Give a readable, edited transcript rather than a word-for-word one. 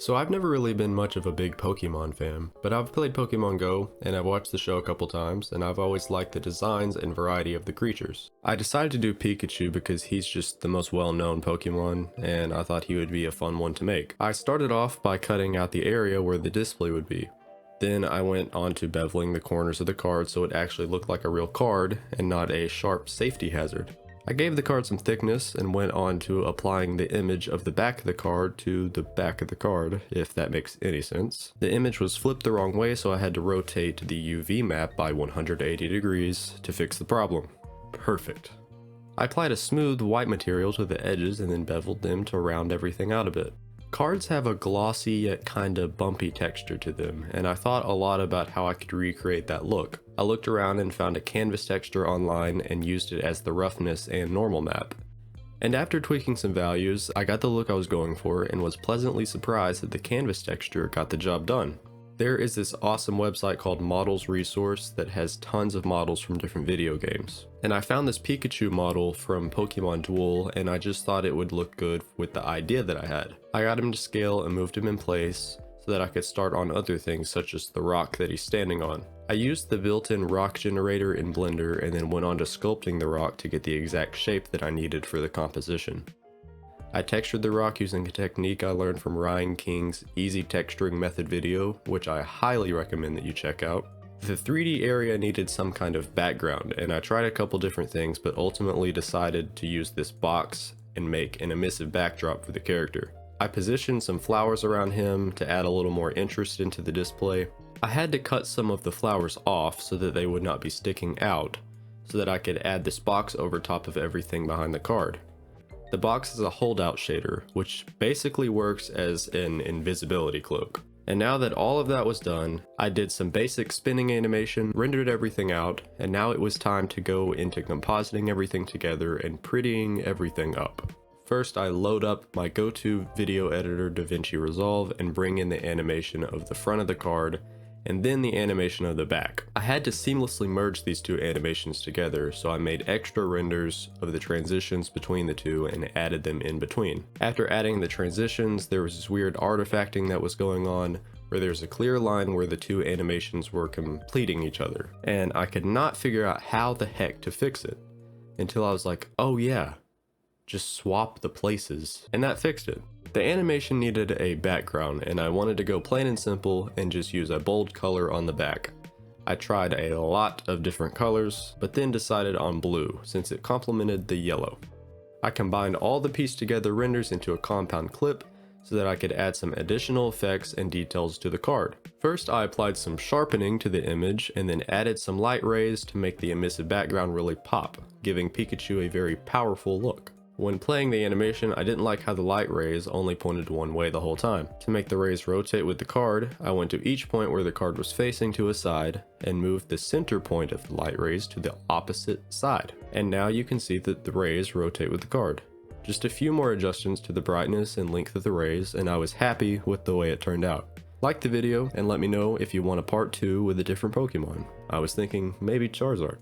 So I've never really been much of a big Pokemon fan, but I've played Pokemon Go and I've watched the show a couple times and I've always liked the designs and variety of the creatures. I decided to do Pikachu because he's just the most well-known Pokemon and I thought he would be a fun one to make. I started off by cutting out the area where the display would be. Then I went on to beveling the corners of the card so it actually looked like a real card and not a sharp safety hazard. I gave the card some thickness and went on to applying the image of the back of the card to the back of the card, if that makes any sense. The image was flipped the wrong way, so I had to rotate the UV map by 180 degrees to fix the problem. Perfect. I applied a smooth white material to the edges and then beveled them to round everything out a bit. Cards have a glossy yet kinda bumpy texture to them, and I thought a lot about how I could recreate that look. I looked around and found a canvas texture online and used it as the roughness and normal map. And after tweaking some values, I got the look I was going for and was pleasantly surprised that the canvas texture got the job done. There is this awesome website called Models Resource that has tons of models from different video games. And I found this Pikachu model from Pokemon Duel and I just thought it would look good with the idea that I had. I got him to scale and moved him in place so that I could start on other things such as the rock that he's standing on. I used the built-in rock generator in Blender and then went on to sculpting the rock to get the exact shape that I needed for the composition. I textured the rock using a technique I learned from Ryan King's Easy Texturing Method video, which I highly recommend that you check out. The 3D area needed some kind of background, and I tried a couple different things, but ultimately decided to use this box and make an emissive backdrop for the character. I positioned some flowers around him to add a little more interest into the display. I had to cut some of the flowers off so that they would not be sticking out, so that I could add this box over top of everything behind the card. The box is a holdout shader, which basically works as an invisibility cloak. And now that all of that was done, I did some basic spinning animation, rendered everything out, and now it was time to go into compositing everything together and prettying everything up. First, I load up my go-to video editor DaVinci Resolve and bring in the animation of the front of the card, and then the animation of the back. I had to seamlessly merge these two animations together, so I made extra renders of the transitions between the two and added them in between. After adding the transitions, there was this weird artifacting that was going on, where there's a clear line where the two animations were completing each other, and I could not figure out how the heck to fix it, until I was like, oh yeah, just swap the places, and that fixed it. The animation needed a background and I wanted to go plain and simple and just use a bold color on the back. I tried a lot of different colors, but then decided on blue since it complemented the yellow. I combined all the pieced together renders into a compound clip so that I could add some additional effects and details to the card. First, I applied some sharpening to the image and then added some light rays to make the emissive background really pop, giving Pikachu a very powerful look. When playing the animation, I didn't like how the light rays only pointed one way the whole time. To make the rays rotate with the card, I went to each point where the card was facing to a side and moved the center point of the light rays to the opposite side. And now you can see that the rays rotate with the card. Just a few more adjustments to the brightness and length of the rays and I was happy with the way it turned out. Like the video and let me know if you want a part 2 with a different Pokemon. I was thinking maybe Charizard.